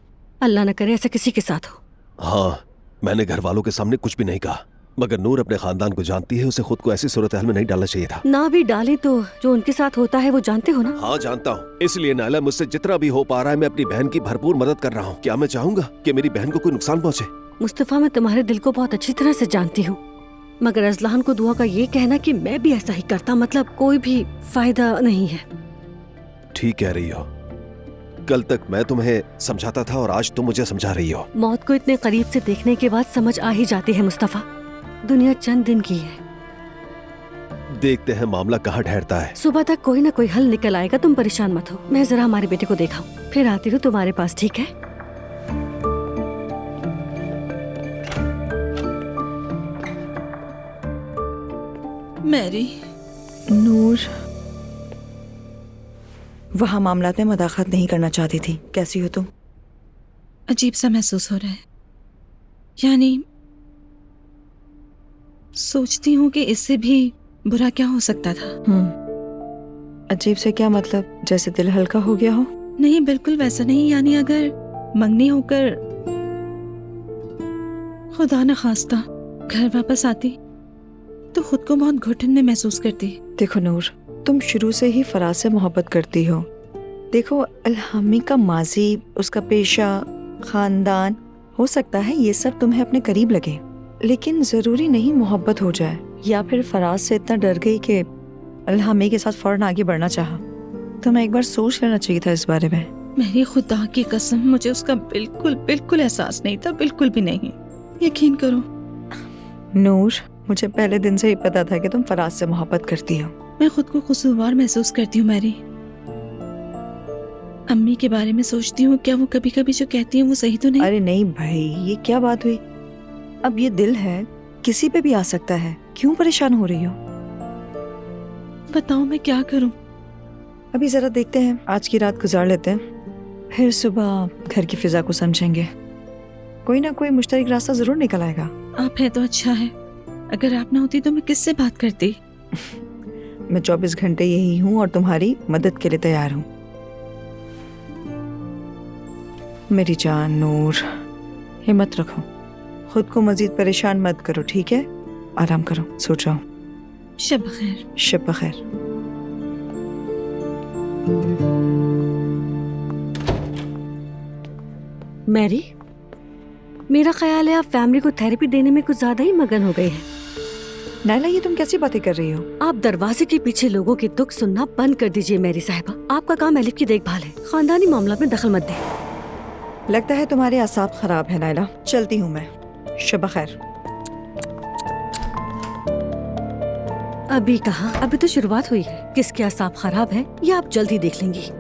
Speaker 7: अल्लाह न करे ऐसा किसी के साथ हो।
Speaker 5: हाँ, मैंने घर वालों के सामने कुछ भी नहीं कहा, मगर नूर अपने खानदान को जानती है, उसे खुद को ऐसी सूरत हाल में नहीं डालना चाहिए था।
Speaker 7: ना भी डाले तो जो उनके साथ होता है वो जानते हो ना।
Speaker 5: हाँ जानता हूँ, इसलिए नाला मुझसे जितना भी हो पा रहा है मैं अपनी बहन की भरपूर मदद कर रहा हूँ। क्या मैं चाहूंगा कि मेरी बहन को कोई नुकसान पहुँचे?
Speaker 7: मुस्तफा, मैं तुम्हारे दिल को बहुत अच्छी तरह से जानती हूँ, मगर अजलान को दुआ का ये कहना कि मैं भी ऐसा ही करता, मतलब कोई भी फायदा नहीं है।
Speaker 5: ठीक कह रही हो। कल तक मैं तुम्हें समझाता था और आज तुम मुझे समझा रही हो।
Speaker 7: मौत को इतने करीब से देखने के बाद समझ आ ही जाती है मुस्तफा, दुनिया चंद दिन की है।
Speaker 5: देखते हैं मामला कहाँ ठहरता है।
Speaker 7: सुबह तक कोई ना कोई हल निकल आएगा, तुम परेशान मत हो। मैं जरा हमारे बेटे को देखाऊं, फिर आती हूँ तुम्हारे पास, ठीक है?
Speaker 1: मैरी।
Speaker 16: नूर वहाँ मामलात में मदाखलत नहीं करना चाहती थी। कैसी हो तुम?
Speaker 1: अजीब सा महसूस हो रहा है, यानी सोचती हूँ कि इससे भी बुरा क्या हो सकता था।
Speaker 16: अजीब से क्या मतलब? जैसे दिल हल्का हो गया हो?
Speaker 1: नहीं, बिल्कुल वैसा नहीं। यानी अगर मंगनी होकर खुदा न खास्ता घर वापस आती तो खुद को बहुत घुटन में महसूस करती।
Speaker 16: देखो नूर, तुम शुरू से ही फराज से मोहब्बत करती हो। देखो, अल्हामी का माजी, उसका पेशा, खानदान, हो सकता है ये सब तुम्हें अपने करीब लगे, लेकिन जरूरी नहीं मोहब्बत हो जाए। या फिर फराज से इतना डर गई कि अल्हामी के साथ फौरन आगे बढ़ना चाहा। तुम्हें एक बार सोच लेना चाहिए था इस बारे में।
Speaker 1: मेरी खुदा की कसम, मुझे उसका बिल्कुल बिल्कुल एहसास नहीं था, बिल्कुल भी नहीं। यकीन करो
Speaker 16: नूर, मुझे पहले दिन से ही पता था कि तुम फराज से मोहब्बत करती हो।
Speaker 1: मैं खुद को कसूरवार महसूस करती हूँ मैरी। अम्मी के बारे में सोचती हूँ, क्या वो कभी कभी जो कहती हैं वो सही तो नहीं?
Speaker 16: अरे नहीं भाई, ये क्या बात हुई? अब ये दिल है, किसी पे भी आ सकता है, क्यों परेशान हो रही हो?
Speaker 1: बताओ मैं क्या करूं?
Speaker 16: अभी जरा देखते हैं, आज की रात गुजार लेते हैं, फिर सुबह घर की फिजा को समझेंगे। कोई ना कोई मुश्तरक रास्ता जरूर निकल आएगा।
Speaker 1: आप है तो अच्छा है, अगर आप ना होती तो मैं किससे बात करती?
Speaker 16: मैं 24 घंटे यही हूँ और तुम्हारी मदद के लिए तैयार हूँ। मेरी जान नूर, हिम्मत रखो, खुद को मजीद परेशान मत करो, ठीक है? आराम करो, सो जाओ।
Speaker 1: शब बखैर।
Speaker 16: शब बखैर।
Speaker 7: मैरी, मेरा ख्याल है आप फैमिली को थेरेपी देने में कुछ ज्यादा ही मगन हो गए हैं।
Speaker 16: नायला, ये तुम कैसी बातें कर रही हो?
Speaker 7: आप दरवाजे के पीछे लोगों के दुख सुनना बंद कर दीजिए मेरी साहिबा। आपका काम एलिफ की देखभाल है, खानदानी मामला में दखल मत दे।
Speaker 16: लगता है तुम्हारे असाब खराब है नायला। चलती हूँ मैं। शब खैर।
Speaker 7: अभी कहाँ, अभी तो शुरुआत हुई है। किसके असाब खराब है ये आप जल्द ही देख लेंगी।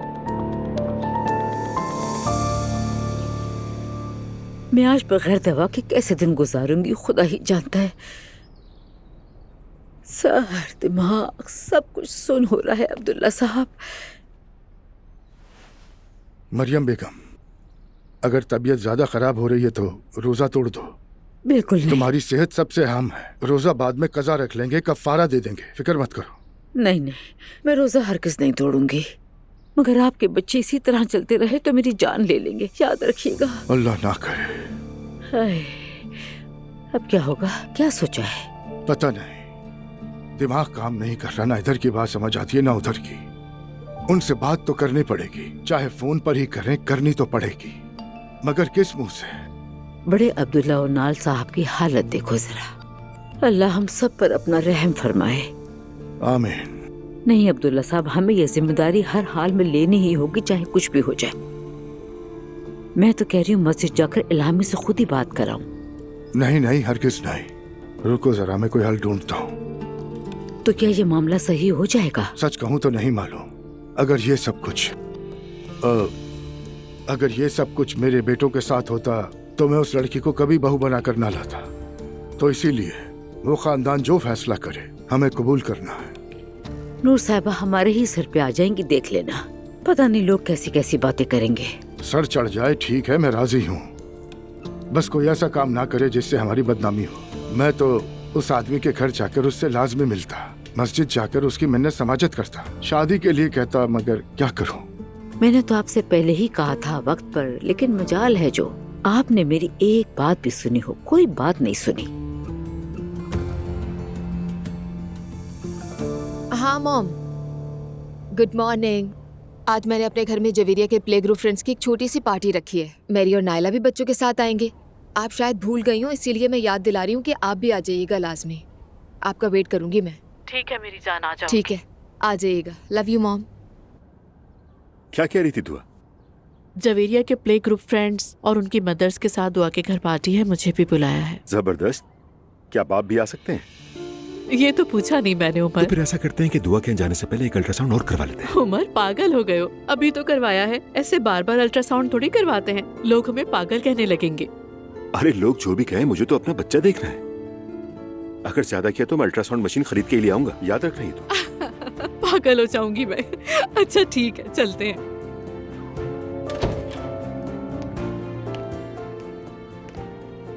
Speaker 4: मैं आज बगैर दवा के कैसे दिन गुजारूंगी खुदा ही जानता है। सर, दिमाग, सब कुछ सुन हो रहा है अब्दुल्ला साहब।
Speaker 2: मरियम बेगम, अगर तबीयत ज्यादा खराब हो रही है तो रोजा तोड़ दो।
Speaker 4: बिल्कुल नहीं।
Speaker 2: तुम्हारी सेहत सबसे अहम है। रोजा बाद में कज़ा रख लेंगे, कफ़ारा दे देंगे, फिक्र मत करो।
Speaker 4: नहीं नहीं, मैं रोजा हरगिज़ नहीं तोड़ूंगी। मगर आपके बच्चे इसी तरह चलते रहे तो मेरी जान ले लेंगे, याद रखिएगा।
Speaker 2: अल्लाह ना करे।
Speaker 4: हाय, अब क्या होगा? क्या सोचा है?
Speaker 2: पता नहीं, दिमाग काम नहीं कर रहा। ना इधर की बात समझ आती है ना उधर की। उनसे बात तो करनी पड़ेगी, चाहे फोन पर ही करें, करनी तो पड़ेगी, मगर किस मुंह से?
Speaker 4: बड़े अब्दुल्ला और नाल साहब की हालत देखो जरा। अल्लाह हम सब पर अपना रहम फरमाए।
Speaker 2: आमीन।
Speaker 4: नहीं अब्दुल्ला साहब, हमें यह जिम्मेदारी हर हाल में लेनी ही होगी, चाहे कुछ भी हो जाए। मैं तो कह रही हूँ मस्जिद जाकर इल्हामी से खुद ही बात कराऊं।
Speaker 2: नहीं नहीं, हरगिज नहीं। रुको जरा, मैं कोई हल ढूंढता हूँ।
Speaker 4: तो क्या ये मामला सही हो जाएगा?
Speaker 2: सच कहूँ तो नहीं मालूम। अगर ये सब कुछ मेरे बेटों के साथ होता तो मैं उस लड़की को कभी बहू बनाकर ना लाता। तो इसीलिए वो खानदान जो फैसला करे हमें कबूल करना है।
Speaker 4: नूर साहिबा हमारे ही सर पे आ जाएंगी, देख लेना। पता नहीं लोग कैसी कैसी बातें करेंगे।
Speaker 2: सर चढ़ जाए ठीक है, मैं राजी हूँ। बस कोई ऐसा काम ना करे जिससे हमारी बदनामी हो। मैं तो उस आदमी के घर जाकर उससे लाजमी मिलता, मस्जिद जाकर उसकी मिन्नत समाजत करता, शादी के लिए कहता, मगर क्या करूं?
Speaker 4: मैंने तो आपसे पहले ही कहा था वक्त पर, लेकिन मजाल है जो आपने मेरी एक बात भी सुनी हो। कोई बात नहीं सुनी।
Speaker 12: हाँ मॉम, गुड मॉर्निंग। आज मैंने अपने घर में जवेरिया के प्ले ग्रुप फ्रेंड्स की एक छोटी सी पार्टी रखी है। मैरी और नायला भी बच्चों के साथ आएंगे। आप शायद भूल गई हो, इसीलिए मैं याद दिला रही हूँ कि आप भी आ जाइएगा लाजमी। आपका वेट करूंगी मैं।
Speaker 9: ठीक है मेरी जान, आ जाओ।
Speaker 12: ठीक है, आ जाइएगा। Love you mom.
Speaker 10: क्या कह रही थी दुआ?
Speaker 9: जवेरिया के प्ले ग्रुप फ्रेंड्स और उनकी मदर्स के साथ दुआ के घर पार्टी है, मुझे भी बुलाया है।
Speaker 10: जबरदस्त। क्या बाप भी आ सकते हैं?
Speaker 9: ये तो पूछा नहीं मैंने उमर।
Speaker 10: तो फिर ऐसा करते हैं कि दुआ के जाने से पहले एक अल्ट्रासाउंड और करवा लेते हैं।
Speaker 9: उमर पागल हो गए हो, अभी तो करवाया है। ऐसे बार बार अल्ट्रासाउंड थोड़ी करवाते हैं, लोग हमें पागल कहने लगेंगे।
Speaker 10: अरे लोग जो भी कहें, मुझे तो अपना बच्चा देखना है। अगर ज्यादा किया तो मैं अल्ट्रासाउंड मशीन खरीद के लिए आऊंगा, याद रखना। ही तो
Speaker 9: पागल हो जाऊंगी मैं। अच्छा ठीक है, चलते हैं।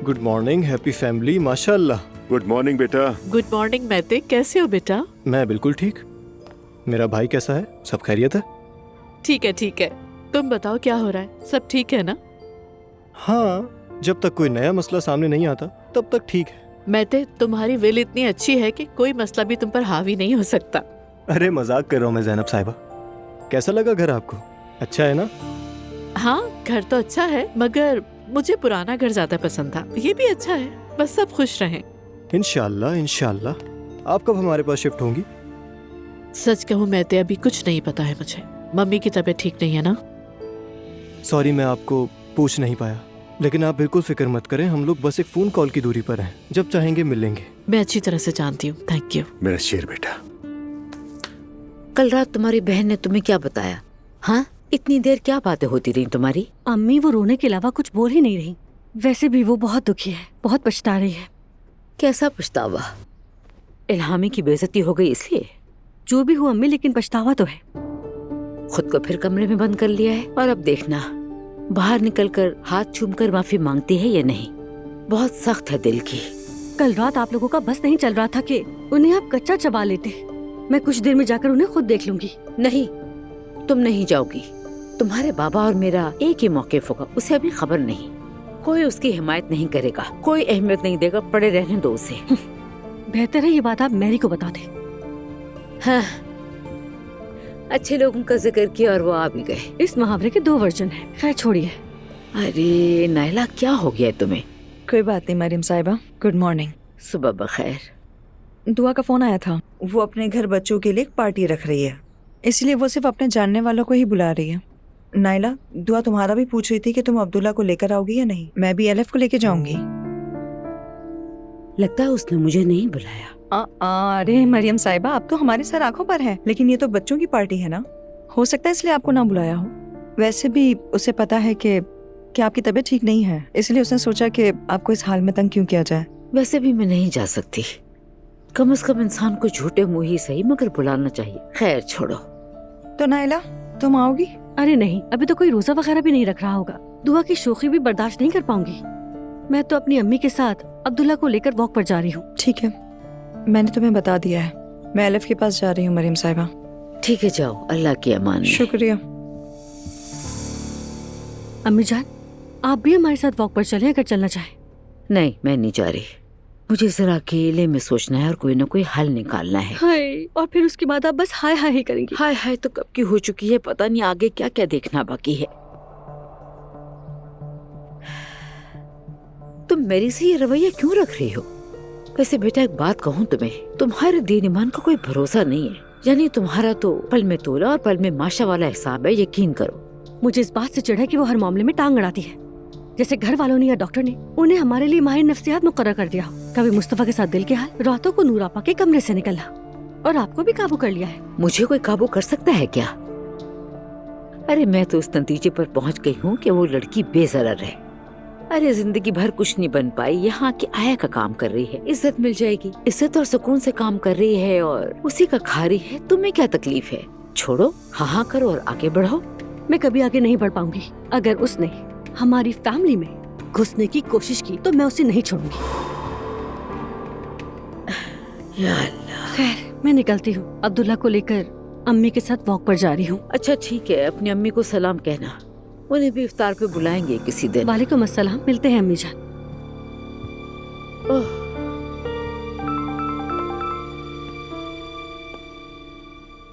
Speaker 17: गुड मॉर्निंग हैप्पी फैमिली, माशाल्लाह।
Speaker 10: गुड मॉर्निंग बेटा।
Speaker 9: गुड मॉर्निंग मैते, कैसे हो बेटा?
Speaker 17: मैं बिल्कुल ठीक। मेरा भाई कैसा है? सब खैरियत है?
Speaker 9: ठीक है ठीक है, तुम बताओ क्या हो रहा है? सब ठीक है ना?
Speaker 17: हाँ, जब तक कोई नया मसला सामने नहीं आता तब तक ठीक है।
Speaker 9: मैते, तुम्हारी विल इतनी अच्छी है कि कोई मसला भी तुम पर हावी नहीं हो सकता।
Speaker 17: अरे मजाक कर रहा हूँ मैं ज़ैनब साहिबा। कैसा लगा घर आपको? अच्छा है ना?
Speaker 9: हाँ, घर तो अच्छा है, मगर मुझे पुराना घर ज्यादा पसंद था। ये भी अच्छा है, बस सब खुश रहें।
Speaker 17: इंशाल्लाह इंशाल्लाह। आप कब हमारे पास शिफ्ट होंगी?
Speaker 9: सच कहूँ मैते, अभी कुछ नहीं पता है मुझे। मम्मी की तबीयत ठीक नहीं है ना।
Speaker 17: सॉरी, मैं आपको पूछ नहीं पाया, लेकिन आप बिल्कुल फिक्र मत करें, हम लोग बस एक फोन कॉल की दूरी पर हैं। जब चाहेंगे मिल लेंगे।
Speaker 9: मैं अच्छी तरह से जानती हूँ, थैंक यू।
Speaker 10: मेरा शेर बेटा।
Speaker 4: कल रात तुम्हारी बहन ने तुम्हें क्या बताया? हाँ, इतनी देर क्या बातें होती रही तुम्हारी?
Speaker 7: अम्मी वो रोने के अलावा कुछ बोल ही नहीं रही। वैसे भी वो बहुत दुखी है, बहुत पछता रही है।
Speaker 4: कैसा पछतावा? इल्हामी की बेइज्जती हो गई इसलिए?
Speaker 7: जो भी हो अम्मी, लेकिन पछतावा तो है।
Speaker 4: खुद को फिर कमरे में बंद कर लिया है, और अब देखना बाहर निकलकर हाथ चूमकर माफी मांगती है या नहीं। बहुत सख्त है दिल की।
Speaker 7: कल रात आप लोगों का बस नहीं चल रहा था कि उन्हें आप कच्चा चबा लेते। मैं कुछ देर में जाकर उन्हें खुद देख लूंगी।
Speaker 4: नहीं, तुम नहीं जाओगी। तुम्हारे बाबा और मेरा एक ही मौक़िफ़ होगा, उसे अभी खबर नहीं। कोई उसकी हिमायत नहीं करेगा, कोई अहमियत नहीं देगा, पड़े रहने दो उसे।
Speaker 7: बेहतर है ये बात आप मैरी को बता दें।
Speaker 4: हाँ, अच्छे लोगों का जिक्र किया और वो आ भी गए।
Speaker 7: इस मुहावरे के 2 वर्जन हैं, खैर छोड़िए।
Speaker 4: अरे नायला, क्या हो गया तुम्हें?
Speaker 16: कोई बात नहीं मरियम साहिबा, गुड मॉर्निंग।
Speaker 4: सुबह बखैर।
Speaker 16: दुआ का फोन आया था, वो अपने घर बच्चों के लिए एक पार्टी रख रही है, इसलिए वो सिर्फ अपने जानने वालों को ही बुला रही है। नाइला, दुआ तुम्हारा भी पूछ रही थी कि तुम अब्दुल्ला को लेकर आओगी या नहीं। मैं भी एलिफ को लेकर जाऊंगी।
Speaker 4: लगता है उसने मुझे नहीं बुलाया।
Speaker 16: अरे मरियम साहिबा, आप तो हमारे सर आंखों पर है, लेकिन ये तो बच्चों की पार्टी है ना, हो सकता है इसलिए आपको ना बुलाया हो। वैसे भी उसे पता है कि आपकी तबीयत ठीक नहीं है, इसलिए उसने सोचा कि आपको इस हाल में तंग क्यों किया जाए।
Speaker 4: वैसे भी मैं नहीं जा सकती, कम से कम इंसान को झूठे मुंह ही सही मगर बुलाना चाहिए। खैर छोड़ो।
Speaker 16: तो नाइला, तुम आओगी?
Speaker 7: अरे नहीं, अभी तो कोई रोजा वगैरह भी नहीं रख रहा होगा। दुआ की शोखी भी बर्दाश्त नहीं कर पाऊंगी। मैं तो अपनी अम्मी के साथ अब्दुल्ला को लेकर वॉक पर जा रही हूँ।
Speaker 16: ठीक है, मैंने तुम्हें बता दिया है। मैं एलिफ के पास जा रही हूँ मरियम साहिबा।
Speaker 4: ठीक है, जाओ, अल्लाह की अमान में।
Speaker 16: शुक्रिया।
Speaker 7: अम्मी जान, आप भी हमारे साथ वॉक पर चलें अगर चलना चाहें।
Speaker 4: नहीं, मैं नहीं जा रही। मुझे जरा अकेले में सोचना है और कोई ना कोई हल निकालना है।
Speaker 7: हाय, और फिर उसके बाद आप बस हाय हाय ही करेंगी।
Speaker 4: हाय हाय तो कब की हो चुकी है, पता नहीं आगे क्या क्या देखना बाकी है। तुम मेरी से ये रवैया क्यों रख रही हो? वैसे बेटा एक बात कहूँ तुम्हें, तुम्हारे दीन ईमान का कोई भरोसा नहीं है। यानी तुम्हारा तो पल में तोला और पल में माशा वाला हिसाब है, यकीन करो।
Speaker 7: मुझे इस बात से चिढ़ है कि वो हर मामले में टांग अड़ाती है, जैसे घर वालों ने या डॉक्टर ने उन्हें हमारे लिए माहिर नफ्सियात मुकर्रर कर दिया। कभी मुस्तफा के साथ दिल के हाल, रातों को नूर आपा के कमरे से निकलना, और आपको भी काबू कर लिया है।
Speaker 4: मुझे कोई काबू कर सकता है क्या? अरे मैं तो उस नतीजे पर पहुंच गई हूँ कि वो लड़की बेज़रर है। अरे जिंदगी भर कुछ नहीं बन पाई, यहाँ की आया का काम कर रही है, इज्जत मिल जाएगी। इज्जत और सुकून से काम कर रही है और उसी का खा रही है। तुम्हें क्या तकलीफ है? छोड़ो, हाँ करो और आगे बढ़ो।
Speaker 7: मैं कभी आगे नहीं बढ़ पाऊंगी। अगर उसने हमारी फैमिली में घुसने की कोशिश की तो मैं उसे नहीं छोड़ूंगी।
Speaker 4: या अल्लाह।
Speaker 7: खैर, मैं निकलती हूँ। अब्दुल्ला को लेकर अम्मी के साथ वॉक पर जा रही हूँ।
Speaker 4: अच्छा ठीक है, अपनी अम्मी को सलाम कहना, उन्हें भी इफ्तार पे बुलाएंगे किसी दिन।
Speaker 7: वालेकुम अस्सलाम, मिलते हैं अम्मी जान।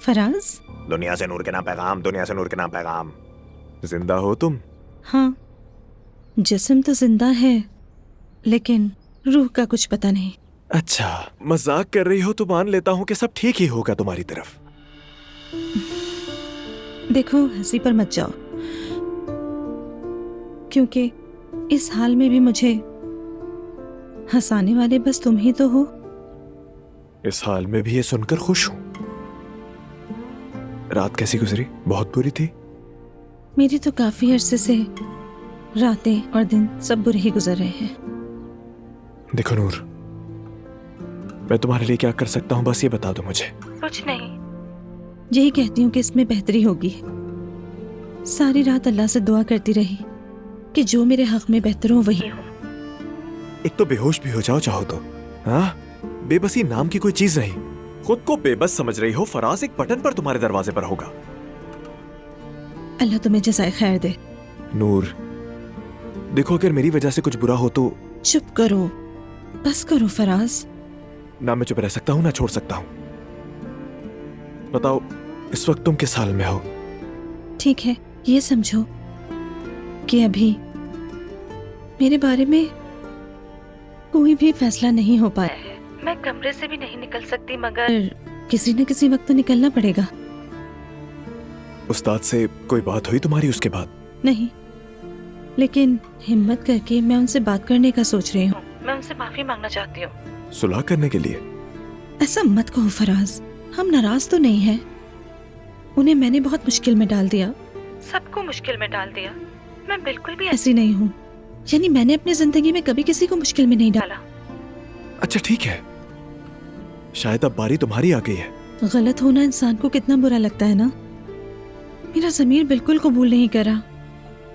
Speaker 16: फराज,
Speaker 3: दुनिया से नूर के नाम पैगाम, दुनिया से नूर के नाम पैगाम। जिंदा हो तुम?
Speaker 1: हाँ, जिस्म तो जिंदा है, लेकिन रूह का कुछ पता नहीं।
Speaker 3: अच्छा, मजाक कर रही हो तो मान लेता हूँ कि सब ठीक ही होगा तुम्हारी तरफ।
Speaker 1: देखो, हंसी पर मत जाओ, क्योंकि इस हाल में भी मुझे हंसाने वाले बस तुम ही तो हो।
Speaker 3: इस हाल में भी ये सुनकर खुश हूँ। रात कैसी गुजरी? बहुत बुरी थी?
Speaker 1: मेरी तो काफी अरसे से रातें और दिन सब बुरे ही गुजर रहे हैं।
Speaker 3: देखो नूर, मैं तुम्हारे लिए क्या कर सकता हूँ बस ये बता दो मुझे।
Speaker 1: कुछ नहीं, यही कहती हूँ कि इसमें बेहतरी होगी। सारी रात अल्लाह से दुआ करती रही कि जो मेरे हक में बेहतर हो वही हो।
Speaker 3: एक तो बेहोश भी हो जाओ चाहो तो। हाँ, बेबसी नाम की कोई चीज नहीं। खुद को बेबस समझ रही हो, फराज एक बटन पर तुम्हारे दरवाजे पर होगा।
Speaker 1: अल्लाह तुम्हें जज़ाए खैर दे।
Speaker 3: नूर देखो, अगर मेरी वजह से कुछ बुरा हो तो।
Speaker 1: चुप करो, बस करो फराज।
Speaker 3: ना मैं चुप रह सकता हूँ ना छोड़ सकता हूँ। बताओ, इस वक्त तुम किस हाल में हो?
Speaker 1: ठीक है, ये समझो कि अभी मेरे बारे में कोई भी फैसला नहीं हो पाया है। मैं कमरे से भी नहीं निकल सकती, मगर किसी न किसी वक्त तो निकलना पड़ेगा।
Speaker 3: उस्ताद से कोई बात हुई तुम्हारी उसके बाद?
Speaker 1: नहीं, लेकिन हिम्मत करके मैं उनसे बात करने का सोच रही हूँ। मैं उनसे माफी मांगना चाहती हूँ।
Speaker 3: सुलह करने के लिए?
Speaker 1: ऐसा मत कहो फराज, हम नाराज तो नहीं हैं। उन्हें मैंने बहुत मुश्किल में डाल दिया, सबको मुश्किल में डाल दिया। मैं बिल्कुल भी ऐसी नहीं हूँ। यानी मैंने अपनी जिंदगी में कभी किसी को मुश्किल में नहीं डाला।
Speaker 3: अच्छा ठीक है, शायद अब बारी तुम्हारी आ गई है।
Speaker 1: गलत होना इंसान को कितना बुरा लगता है ना। मेरा ज़मीर बिल्कुल कबूल नहीं करा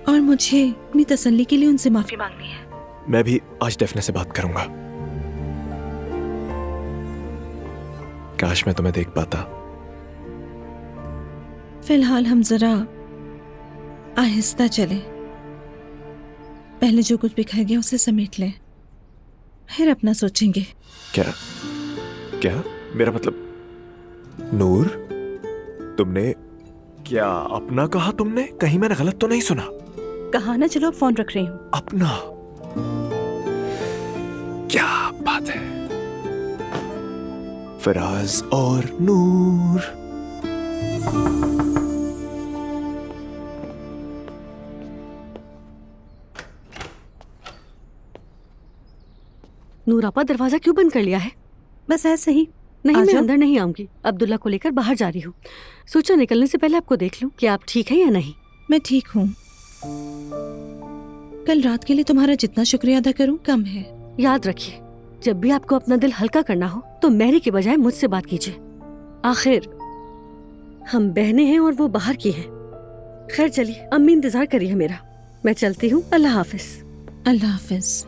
Speaker 1: और मुझे अपनी तसल्ली के लिए उनसे माफी मांगनी है।
Speaker 3: मैं भी आज डेफने से बात करूंगा। काश मैं तुम्हें देख पाता।
Speaker 1: फिलहाल हम जरा आहिस्ता चले, पहले जो कुछ बिखर गया उसे समेट लें, फिर अपना सोचेंगे।
Speaker 3: क्या क्या मेरा मतलब? नूर, तुमने क्या अपना कहा? तुमने कहीं मैंने गलत तो नहीं सुना?
Speaker 1: कहा ना, चलो अब फोन रख रही हूँ।
Speaker 3: अपना?
Speaker 10: बात है। फराज और नूर।
Speaker 7: नूर आपा, दरवाजा क्यों बंद कर लिया है?
Speaker 1: बस ऐसे ही।
Speaker 7: नहीं, मैं
Speaker 1: आजा।
Speaker 7: अंदर नहीं आऊंगी। अब्दुल्ला को लेकर बाहर जा रही हूँ। सोचा निकलने से पहले आपको देख लूं कि आप ठीक हैं या नहीं।
Speaker 1: मैं ठीक हूँ। कल रात के लिए तुम्हारा जितना शुक्रिया अदा करूँ कम है।
Speaker 7: याद रखिए, जब भी आपको अपना दिल हल्का करना हो तो मैरी के बजाय मुझसे बात कीजिए। आखिर हम बहनें हैं और वो बाहर की हैं। खैर चलिए, अम्मी इंतजार करिए मेरा। मैं चलती हूँ। अल्लाह हाफिज।
Speaker 1: अल्लाह हाफिज।